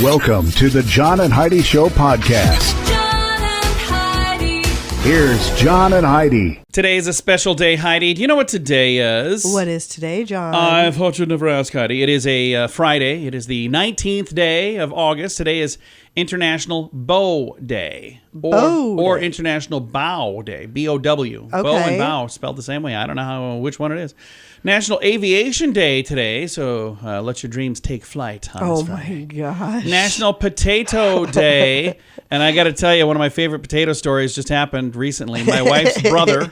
Welcome to the John and Heidi Show podcast. John and Heidi. Here's John and Heidi. Today is a special day, Heidi. Do you know what today is? What is today, John? I thought you'd never ask, Heidi. It is a Friday. It is the 19th day of August. Today is International Bow Day. Or International Bow Day. B-O-W. Okay. Bow and bow spelled the same way. I don't know which one it is. National Aviation Day today, so let your dreams take flight on this Friday. My gosh. National Potato Day. And I got to tell you, one of my favorite potato stories just happened recently. My wife's brother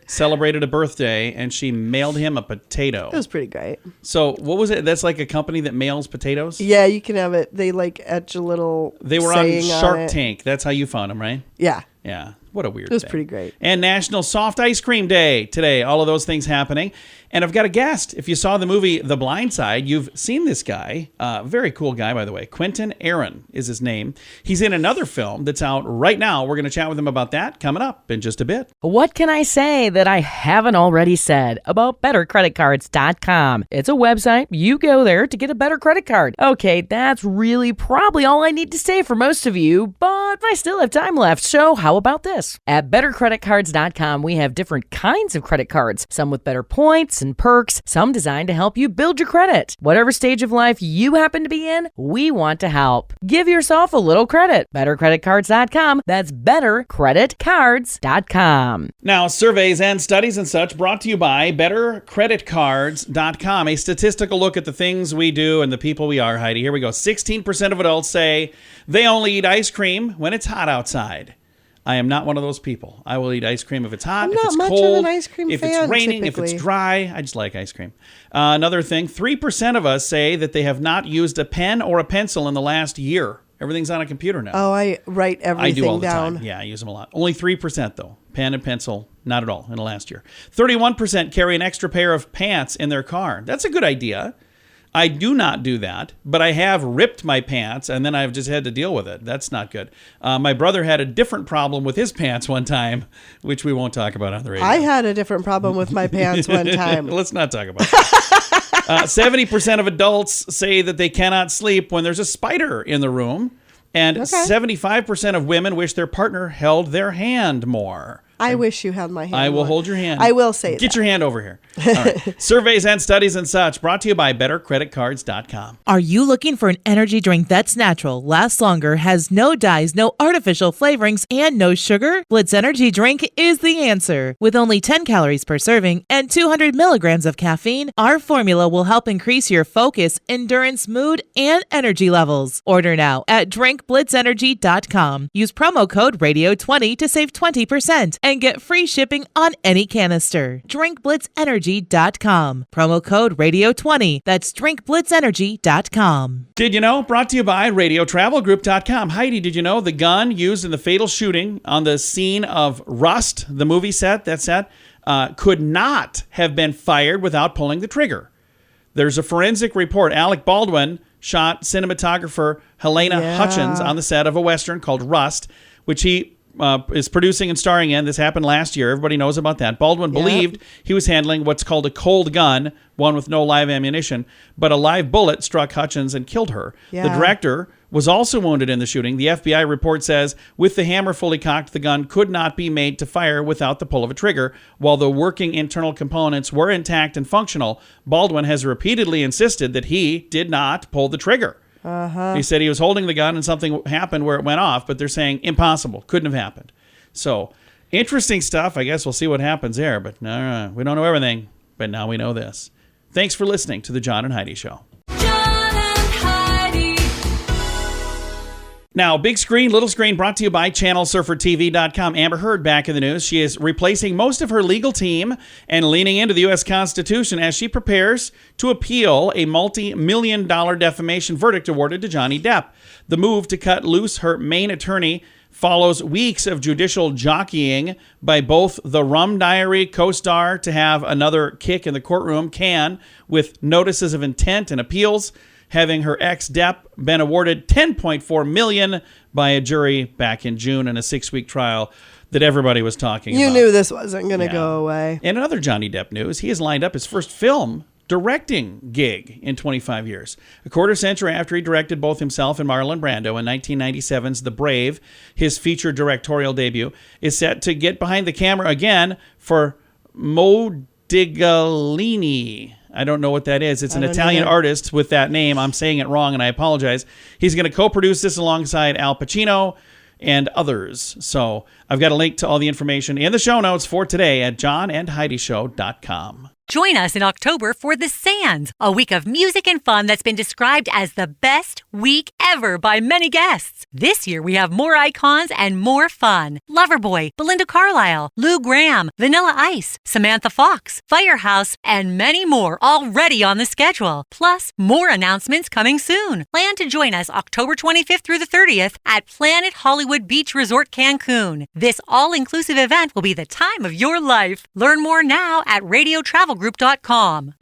celebrated a birthday, and she mailed him a potato. It was pretty great. So what was it? That's like a company that mails potatoes? Yeah, you can have it. They like etch a little They were on saying Shark Tank. That's how you found them, right? Yeah. Yeah. What a weird It was thing. pretty great. And National Soft Ice Cream Day today. All of those things happening. And I've got a guest. If you saw the movie The Blind Side, you've seen this guy. Very cool guy, by the way. Quinton is his name. He's in another film that's out right now. We're going to chat with him about that coming up in just a bit. What can I say that I haven't already said about bettercreditcards.com? It's a website. You go there to get a better credit card. Okay, that's really probably all I need to say for most of you, but I still have time left, so how about this? At bettercreditcards.com, we have different kinds of credit cards, some with better points and perks, some designed to help you build your credit. Whatever stage of life you happen to be in, we want to help. Give yourself a little credit. Bettercreditcards.com. That's bettercreditcards.com. Now, surveys and studies and such brought to you by bettercreditcards.com. A statistical look at the things we do and the people we are, Heidi. Here we go. 16% of adults say they only eat ice cream when it's hot outside. I am not one of those people. I will eat ice cream if it's hot, if it's much cold, of an ice cream if fan, it's raining, typically. if it's dry. I just like ice cream. Another thing, 3% of us say that they have not used a pen or a pencil in the last year. Everything's on a computer now. Oh, I write everything I do all the down. time. Yeah, I use them a lot. Only 3% though. Pen and pencil, not at all in the last year. 31% carry an extra pair of pants in their car. That's a good idea. I do not do that, but I have ripped my pants, and then I've just had to deal with it. That's not good. My brother had a different problem with his pants one time, which we won't talk about on the radio. I had a different problem with my pants one time. Let's not talk about that. 70% of adults say that they cannot sleep when there's a spider in the room, and 75% of women wish their partner held their hand more. I wish you held my hand. I will more. hold your hand. I will say Get that. your hand over here. All right. Surveys and studies and such brought to you by bettercreditcards.com. Are you looking for an energy drink that's natural, lasts longer, has no dyes, no artificial flavorings, and no sugar? Blitz Energy Drink is the answer. With only 10 calories per serving and 200 milligrams of caffeine, our formula will help increase your focus, endurance, mood, and energy levels. Order now at drinkblitzenergy.com. Use promo code RADIO20 to save 20%. And get free shipping on any canister. DrinkBlitzEnergy.com. Promo code RADIO20. That's DrinkBlitzEnergy.com. Did you know? Brought to you by RadioTravelGroup.com. Heidi, did you know the gun used in the fatal shooting on the scene of Rust, the movie set, could not have been fired without pulling the trigger? There's a forensic report. Alec Baldwin shot cinematographer Helena Hutchins on the set of a Western called Rust, which he is producing and starring in. This happened last year. Everybody knows about that. Baldwin believed he was handling what's called a cold gun, one with no live ammunition, but a live bullet struck Hutchins and killed her. The director was also wounded in the shooting. The FBI report says, with the hammer fully cocked, the gun could not be made to fire without the pull of a trigger. While the working internal components were intact and functional, Baldwin has repeatedly insisted that he did not pull the trigger. He said he was holding the gun and something happened where it went off, but they're saying impossible, couldn't have happened. So interesting stuff. I guess we'll see what happens there, but no, we don't know everything, but now we know this. Thanks for listening to the John and Heidi Show. John and Heidi. Now, big screen, little screen, brought to you by ChannelSurferTV.com. Amber Heard back in the news. She is replacing most of her legal team and leaning into the U.S. Constitution as she prepares to appeal a multi-million-dollar defamation verdict awarded to Johnny Depp. The move to cut loose her main attorney follows weeks of judicial jockeying by both the Rum Diary co-star to have another kick in the courtroom, Can, with notices of intent and appeals, having her ex Depp been awarded $10.4 million by a jury back in June in a 6-week trial that everybody was talking about. You knew this wasn't going to go away. And in other Johnny Depp news, he has lined up his first film directing gig in 25 years. A quarter century after he directed both himself and Marlon Brando in 1997's The Brave, his feature directorial debut, is set to get behind the camera again for Modigliani. I don't know what that is. It's an Italian artist with that name. I'm saying it wrong, and I apologize. He's going to co-produce this alongside Al Pacino and others. So I've got a link to all the information in the show notes for today at johnandheidishow.com. Join us in October for The Sands, a week of music and fun that's been described as the best week ever by many guests. This year we have more icons and more fun. Loverboy, Belinda Carlisle, Lou Gramm, Vanilla Ice, Samantha Fox, Firehouse, and many more already on the schedule. Plus, more announcements coming soon. Plan to join us October 25th through the 30th at Planet Hollywood Beach Resort Cancun. This all-inclusive event will be the time of your life. Learn more now at radiotravelgroup.com.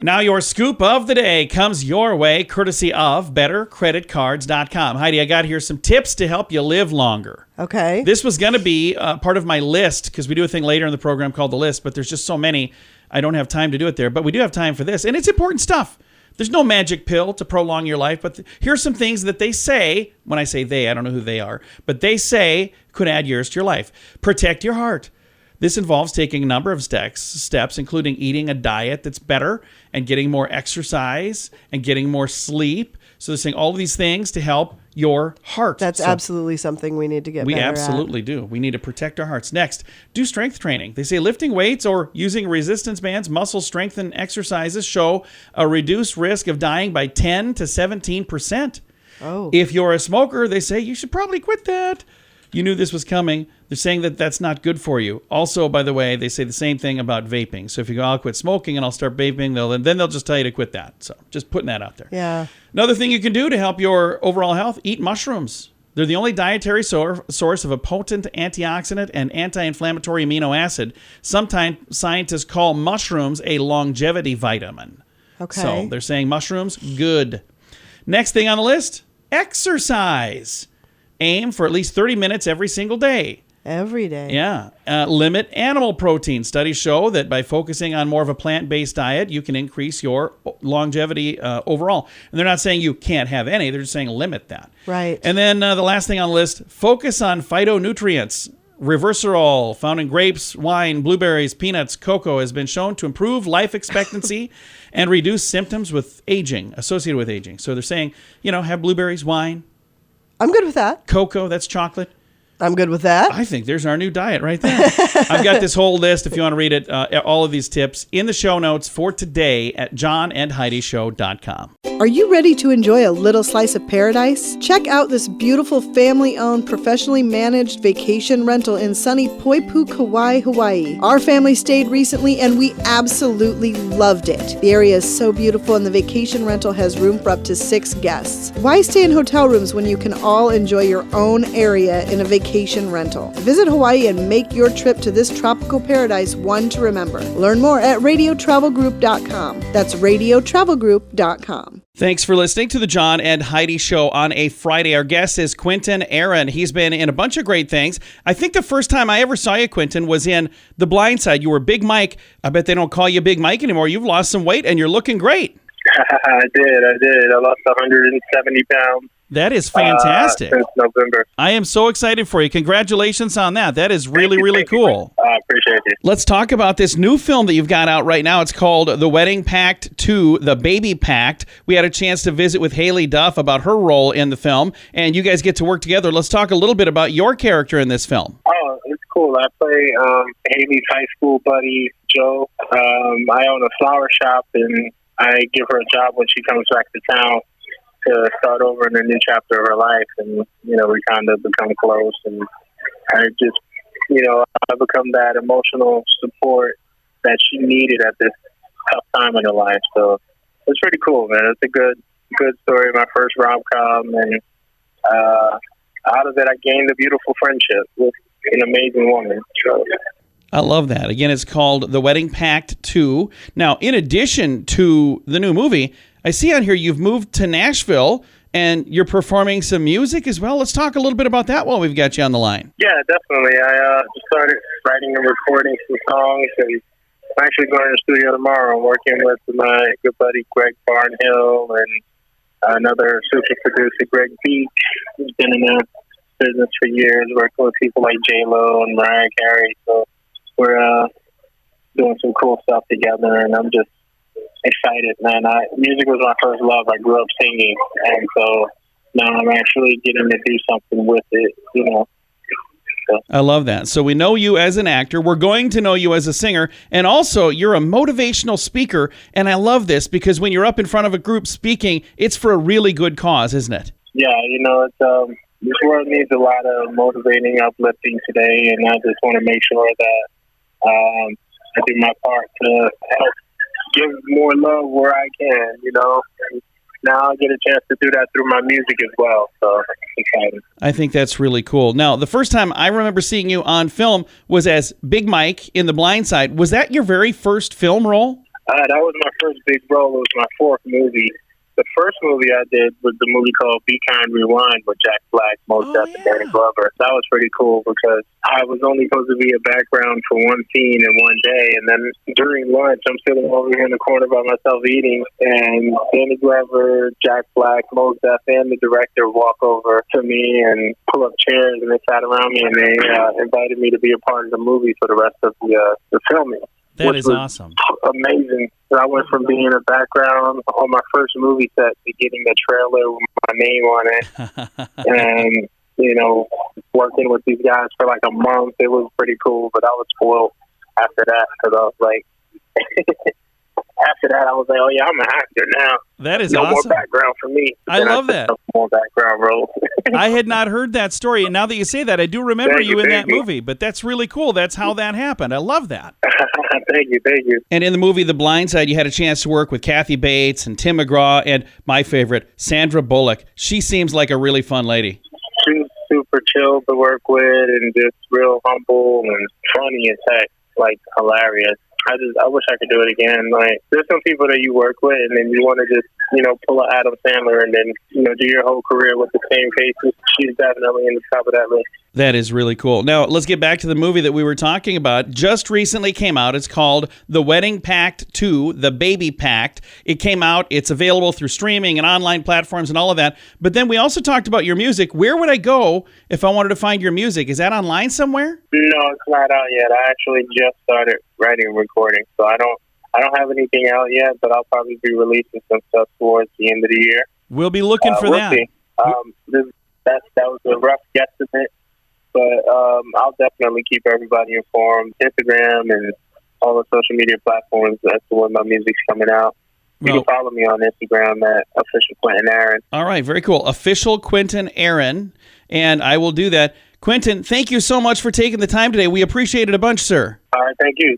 Now your scoop of the day comes your way courtesy of bettercreditcards.com. Heidi, I got here some tips to help you live longer. Okay. This was going to be part of my list because we do a thing later in the program called The List, but there's just so many, I don't have time to do it there. But we do have time for this, and it's important stuff. There's no magic pill to prolong your life, but here's some things that they say. When I say they, I don't know who they are, but they say could add years to your life. Protect your heart. This involves taking a number of steps, including eating a diet that's better and getting more exercise and getting more sleep. So they're saying all of these things to help your heart. That's absolutely something we need to get better at. We absolutely do. We need to protect our hearts. Next, do strength training. They say lifting weights or using resistance bands, muscle strengthening exercises show a reduced risk of dying by 10 to 17%. Oh. If you're a smoker, they say you should probably quit that. You knew this was coming. They're saying that that's not good for you. Also, by the way, they say the same thing about vaping. So if you go, I'll quit smoking and I'll start vaping, then they'll just tell you to quit that. So just putting that out there. Yeah. Another thing you can do to help your overall health, eat mushrooms. They're the only dietary source of a potent antioxidant and anti-inflammatory amino acid. Sometimes scientists call mushrooms a longevity vitamin. Okay. So they're saying mushrooms, good. Next thing on the list, exercise. Aim for at least 30 minutes every single day. Every day. Yeah. Limit animal protein. Studies show that by focusing on more of a plant-based diet, you can increase your longevity overall. And they're not saying you can't have any. They're just saying limit that. Right. And then the last thing on the list, focus on phytonutrients. Resveratrol, found in grapes, wine, blueberries, peanuts, cocoa, has been shown to improve life expectancy and reduce symptoms associated with aging. So they're saying, have blueberries, wine. I'm good with that. Cocoa, that's chocolate. I'm good with that. I think there's our new diet right there. I've got this whole list, if you want to read it, all of these tips in the show notes for today at johnandheidishow.com. Are you ready to enjoy a little slice of paradise? Check out this beautiful family-owned, professionally managed vacation rental in sunny Poipu, Kauai, Hawaii. Our family stayed recently and we absolutely loved it. The area is so beautiful and the vacation rental has room for up to 6 guests. Why stay in hotel rooms when you can all enjoy your own area in a vacation rental? Visit Hawaii and make your trip to this tropical paradise one to remember. Learn more at radiotravelgroup.com. That's radiotravelgroup.com. Thanks for listening to the John and Heidi Show on a Friday. Our guest is Quinton Aaron. He's been in a bunch of great things. I think the first time I ever saw you, Quinton, was in The Blind Side. You were Big Mike. I bet they don't call you Big Mike anymore. You've lost some weight and you're looking great. I did. I lost 170 pounds. That is fantastic. Since November. I am so excited for you. Congratulations on that. That is really, really cool. I appreciate it. Let's talk about this new film that you've got out right now. It's called The Wedding Pact 2, The Baby Pact. We had a chance to visit with Haley Duff about her role in the film, and you guys get to work together. Let's talk a little bit about your character in this film. Oh, it's cool. I play Haley's high school buddy, Joe. I own a flower shop, and I give her a job when she comes back to town to start over in a new chapter of her life. And, we kind of become close. And I just, I become that emotional support that she needed at this tough time in her life. So it's pretty cool, man. It's a good story, my first rom-com. And out of it, I gained a beautiful friendship with an amazing woman. So I love that. Again, it's called The Wedding Pact 2. Now, in addition to the new movie, I see on here you've moved to Nashville and you're performing some music as well. Let's talk a little bit about that while we've got you on the line. Yeah, definitely. I started writing and recording some songs, and I'm actually going to the studio tomorrow. I'm working with my good buddy Greg Barnhill and another super producer, Greg Beach. He's been in the business for years, working with people like J-Lo and Mariah Carey. So we're doing some cool stuff together, and I'm just excited, man. Music was my first love. I grew up singing, and so now I'm actually getting to do something with it, you know. So. I love that. So we know you as an actor. We're going to know you as a singer. And also, you're a motivational speaker. And I love this because when you're up in front of a group speaking, it's for a really good cause, isn't it? Yeah, you know, it's this world needs a lot of motivating, uplifting today. And I just want to make sure that I do my part to help give more love where I can, you know. And now I get a chance to do that through my music as well. So exciting. I think that's really cool. Now, the first time I remember seeing you on film was as Big Mike in The Blind Side. Was that your very first film role? That was my first big role. It was my fourth movie. The first movie I did was the movie called Be Kind, Rewind with Jack Black, Mos Def, and Danny Glover. That was pretty cool because I was only supposed to be a background for one scene in one day, and then during lunch, I'm sitting over here in the corner by myself eating, and Danny Glover, Jack Black, Mos Def, and the director walk over to me and pull up chairs, and they sat around me, and they invited me to be a part of the movie for the rest of the filming. That is awesome. Amazing. I went from being a background on my first movie set to getting a trailer with my name on it. And, you know, working with these guys for like a month, it was pretty cool. But I was spoiled after that because I was like, after that, I was like, oh, yeah, I'm an actor now. That is no awesome. more background for me. I love that. No more background roles. I had not heard that story, and now that you say that, I do remember you in that movie. But that's really cool. That's how that happened. I love that. Thank you. And in the movie The Blind Side, you had a chance to work with Kathy Bates and Tim McGraw and my favorite, Sandra Bullock. She seems like a really fun lady. She's super chill to work with and just real humble and funny as heck, like hilarious. I wish I could do it again. Like, there's some people that you work with, and then you want to just, you know, pull an Adam Sandler and then, you know, do your whole career with the same faces. She's definitely in the top of that list. That is really cool. Now, let's get back to the movie that we were talking about. Just recently came out. It's called The Wedding Pact 2, The Baby Pact. It came out. It's available through streaming and online platforms and all of that. But then we also talked about your music. Where would I go if I wanted to find your music? Is that online somewhere? No, it's not out yet. I actually just started writing and recording, so I don't have anything out yet, but I'll probably be releasing some stuff towards the end of the year. We'll be looking for that. See. That was a rough guesstimate, but I'll definitely keep everybody informed. Instagram and all the social media platforms as to when my music's coming out. You can follow me on Instagram at Official Quinton Aaron. All right, very cool. Official Quinton Aaron, and I will do that. Quinton, thank you so much for taking the time today. We appreciate it a bunch, sir. All right, thank you.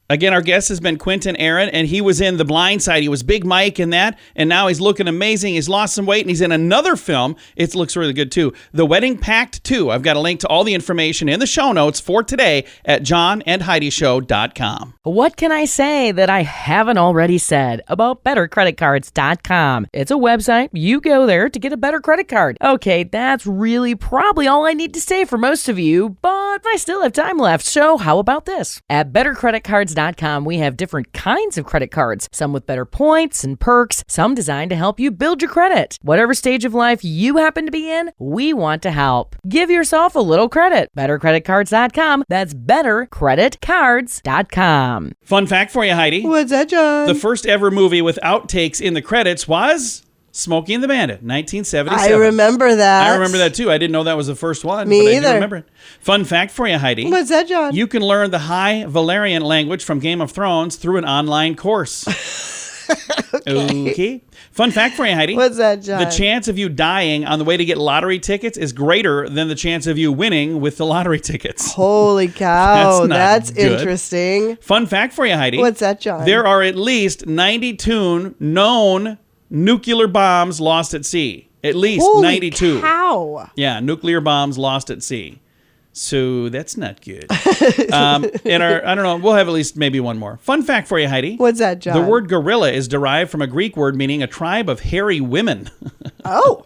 Again, our guest has been Quinton Aaron, and he was in The Blind Side. He was Big Mike in that, and now he's looking amazing. He's lost some weight, and he's in another film. It looks really good, too. The Wedding Pact 2. I've got a link to all the information in the show notes for today at johnandheidishow.com. What can I say that I haven't already said about bettercreditcards.com? It's a website. You go there to get a better credit card. Okay, that's really probably all I need to say for most of you, but I still have time left, so how about this? At bettercreditcards.com, we have different kinds of credit cards, some with better points and perks, some designed to help you build your credit. Whatever stage of life you happen to be in, we want to help. Give yourself a little credit. Bettercreditcards.com. That's bettercreditcards.com. Fun fact for you, Heidi. What's that, John? The first ever movie with outtakes in the credits was Smokey and the Bandit, 1977. I remember that. I remember that too. I didn't know that was the first one. Me but either. I do remember it. Fun fact for you, Heidi. What's that, John? You can learn the High Valyrian language from Game of Thrones through an online course. Okay. Fun fact for you, Heidi. What's that, John? The chance of you dying on the way to get lottery tickets is greater than the chance of you winning with the lottery tickets. Holy cow. That's That's not good. interesting. Fun fact for you, Heidi. What's that, John? There are at least 92 known nuclear bombs lost at sea. At least Holy 92. cow. Yeah, nuclear bombs lost at sea. So that's not good. In our, I don't know, we'll have at least maybe one more. Fun fact for you, Heidi. What's that, John? The word gorilla is derived from a Greek word meaning a tribe of hairy women. Oh.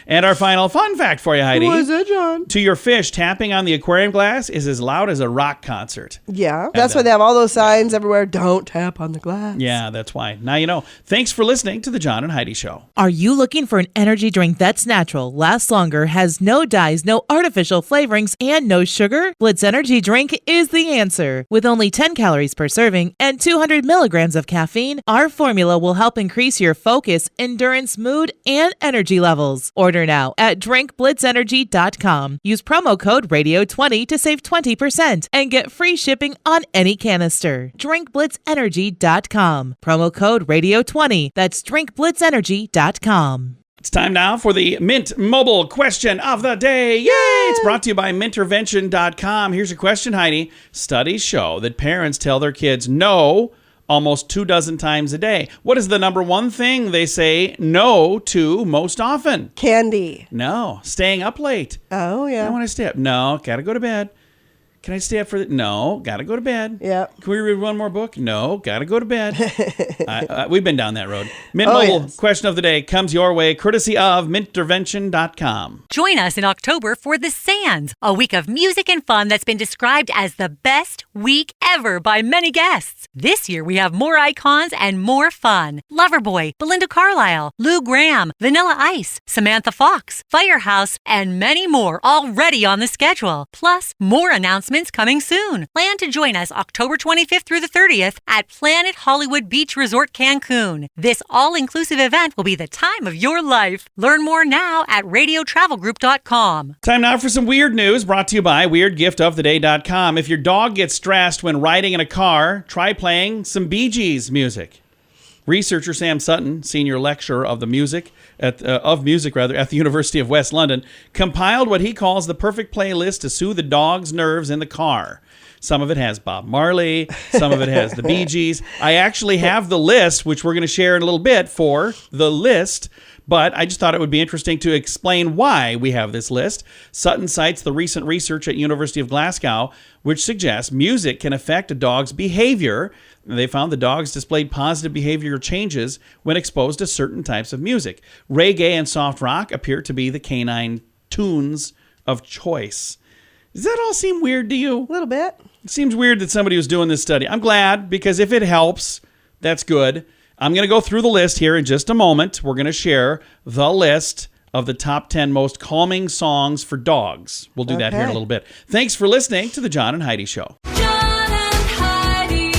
And our final fun fact for you, Heidi. What is it, John? To your fish, tapping on the aquarium glass is as loud as a rock concert. Yeah, that's why they have all those signs everywhere. Don't tap on the glass. Yeah, that's why. Now you know. Thanks for listening to the John and Heidi Show. Are you looking for an energy drink that's natural, lasts longer, has no dyes, no artificial flavorings, and no sugar? Blitz Energy Drink is the answer. With only 10 calories per serving and 200 milligrams of caffeine, our formula will help increase your focus, endurance, mood, and energy levels. Order now at drinkblitzenergy.com. Use promo code RADIO20 to save 20% and get free shipping on any canister. drinkblitzenergy.com. Promo code RADIO20. That's drinkblitzenergy.com. It's time now for the Mint Mobile question of the day. Yay! It's brought to you by mintervention.com. Here's your question, Heidi. Studies show that parents tell their kids no almost 24 times a day. What is the number one thing they say no to most often? Candy. No. Staying up late. Oh, yeah. I want to stay up. No. Gotta go to bed. Can I stay up for the... No. Gotta go to bed. Yep. Can we read one more book? No. Gotta go to bed. We've been down that road. Mint Mobile question of the day comes your way courtesy of mintervention.com. Join us in October for The Sands, a week of music and fun that's been described as the best week ever by many guests. This year we have more icons and more fun. Loverboy, Belinda Carlisle, Lou Gramm, Vanilla Ice, Samantha Fox, Firehouse, and many more already on the schedule. Plus, more announcements coming soon. Plan to join us October 25th through the 30th at Planet Hollywood Beach Resort Cancun. This all-inclusive event will be the time of your life. Learn more now at radiotravelgroup.com. Time now for some weird news brought to you by weirdgiftoftheday.com. If your dog gets stressed when riding in a car, try playing some Bee Gees music. Researcher Sam Sutton, senior lecturer of music at the University of West London, compiled what he calls the perfect playlist to soothe the dog's nerves in the car. Some of it has Bob Marley, some of it has the Bee Gees. I actually have the list, which we're going to share in a little bit for the list, but I just thought it would be interesting to explain why we have this list. Sutton cites the recent research at University of Glasgow, which suggests music can affect a dog's behavior. They found the dogs displayed positive behavioral changes when exposed to certain types of music. Reggae and soft rock appear to be the canine tunes of choice. Does that all seem weird to you? A little bit. It seems weird that somebody was doing this study. I'm glad, because if it helps, that's good. I'm going to go through the list here in just a moment. We're going to share the list of the top 10 most calming songs for dogs. We'll do that here in a little bit. Thanks for listening to the John and Heidi Show. John and Heidi.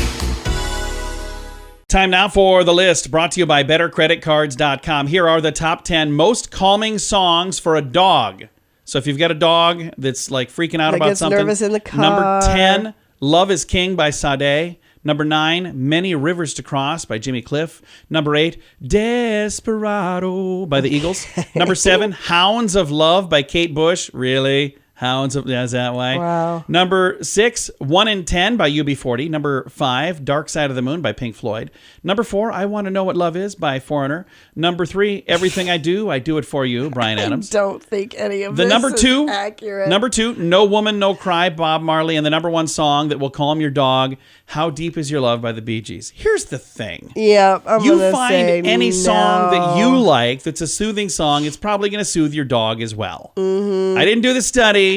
Time now for the list brought to you by bettercreditcards.com. Here are the top 10 most calming songs for a dog. So if you've got a dog that's like freaking out That about gets something. nervous in the car. Number 10, Love is King by Sade. Number 9, Many Rivers to Cross by Jimmy Cliff. Number 8, Desperado by the Eagles. Number 7, Hounds of Love by Kate Bush. Really? Hounds of... Is that why? Wow. Number 6, 1 in 10 by UB40. Number 5, Dark Side of the Moon by Pink Floyd. Number 4, I Want to Know What Love Is by Foreigner. Number 3, Everything I Do It For You, Bryan Adams. I don't think any of The this number is 2, accurate. Number 2, No Woman, No Cry, Bob Marley, and the number 1 song that will calm your dog, How Deep Is Your Love by the Bee Gees. Here's the thing. Yeah, I'm You gonna find say any song that no. you like that's a soothing song, it's probably going to soothe your dog as well. Mm-hmm. I didn't do the study,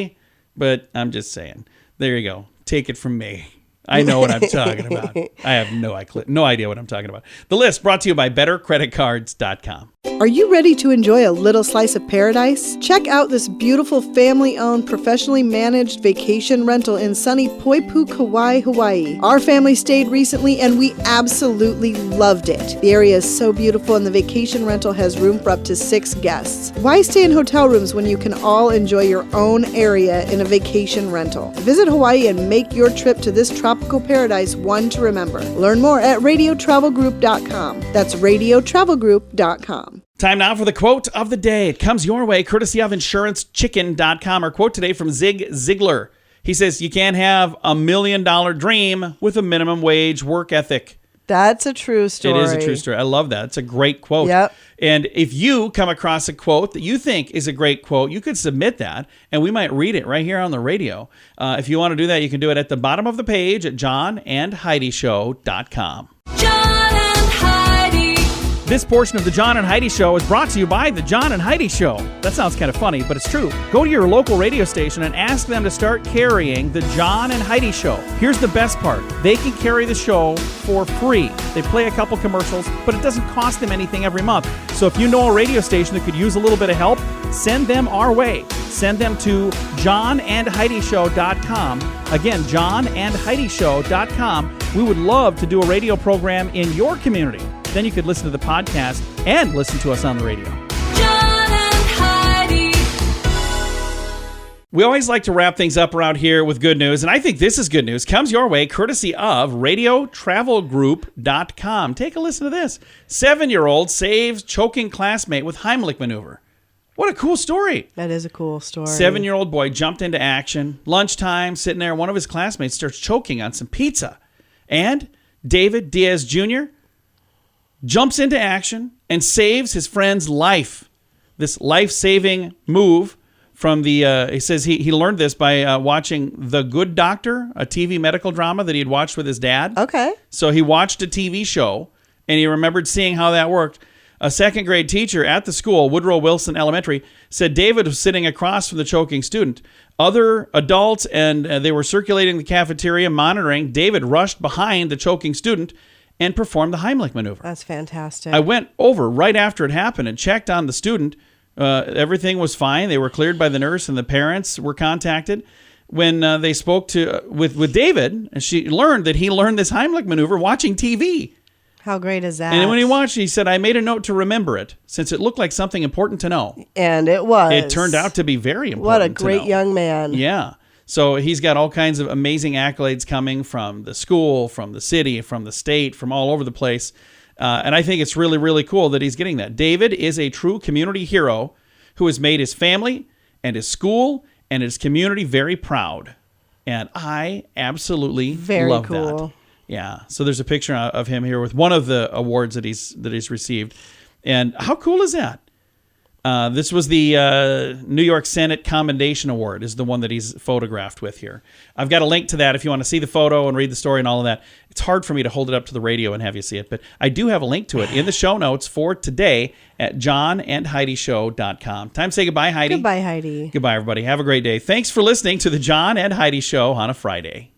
but I'm just saying. There you go. Take it from me. I know what I'm talking about. I have no idea what I'm talking about. The list brought to you by bettercreditcards.com. Are you ready to enjoy a little slice of paradise? Check out this beautiful family-owned, professionally managed vacation rental in sunny Poipu, Kauai, Hawaii. Our family stayed recently and we absolutely loved it. The area is so beautiful and the vacation rental has room for up to 6 guests. Why stay in hotel rooms when you can all enjoy your own area in a vacation rental? Visit Hawaii and make your trip to this tropical paradise one to remember. Learn more at radiotravelgroup.com. That's radiotravelgroup.com. Time now for the quote of the day. It comes your way courtesy of insurancechicken.com. Our quote today from Zig Ziglar. He says, you can't have $1 million dream with a minimum wage work ethic. That's a true story. It is a true story. I love that. It's a great quote. Yep. And if you come across a quote that you think is a great quote, you could submit that, and we might read it right here on the radio. If you want to do that, you can do it at the bottom of the page at johnandheidishow.com. John and Heidi. This portion of the John and Heidi Show is brought to you by the John and Heidi Show. That sounds kind of funny, but it's true. Go to your local radio station and ask them to start carrying the John and Heidi Show. Here's the best part. They can carry the show for free. They play a couple commercials, but it doesn't cost them anything every month. So if you know a radio station that could use a little bit of help, send them our way. Send them to johnandheidishow.com. Again, johnandheidishow.com. We would love to do a radio program in your community. Then you could listen to the podcast and listen to us on the radio. John and Heidi. We always like to wrap things up around here with good news, and I think this is good news. Comes your way courtesy of radiotravelgroup.com. Take a listen to this. 7-year-old saves choking classmate with Heimlich maneuver. What a cool story. That is a cool story. 7-year-old boy jumped into action. Lunchtime, sitting there, one of his classmates starts choking on some pizza. And David Diaz Jr. jumps into action and saves his friend's life. This life-saving move from the, he says he learned this by watching The Good Doctor, a TV medical drama that he had watched with his dad. Okay. So he watched a TV show, and he remembered seeing how that worked. A second grade teacher at the school, Woodrow Wilson Elementary, said David was sitting across from the choking student. Other adults, and they were circulating the cafeteria, monitoring. David rushed behind the choking student and performed the Heimlich maneuver. That's fantastic. I went over right after it happened and checked on the student. Everything was fine. They were cleared by the nurse, and the parents were contacted. When they spoke to with David, and she learned that he learned this Heimlich maneuver watching TV. How great is that? And when he watched it, he said, I made a note to remember it, since it looked like something important to know. And it was. It turned out to be very important. What a great young man. Yeah. So he's got all kinds of amazing accolades coming from the school, from the city, from the state, from all over the place. And I think it's really, really cool that he's getting that. David is a true community hero who has made his family and his school and his community very proud. And I absolutely love that. Yeah. So there's a picture of him here with one of the awards that he's received. And how cool is that? This was the New York Senate Commendation Award is the one that he's photographed with here. I've got a link to that if you want to see the photo and read the story and all of that. It's hard for me to hold it up to the radio and have you see it, but I do have a link to it in the show notes for today at johnandheidishow.com. Time to say goodbye, Heidi. Goodbye, Heidi. Goodbye, everybody. Have a great day. Thanks for listening to the John and Heidi Show on a Friday.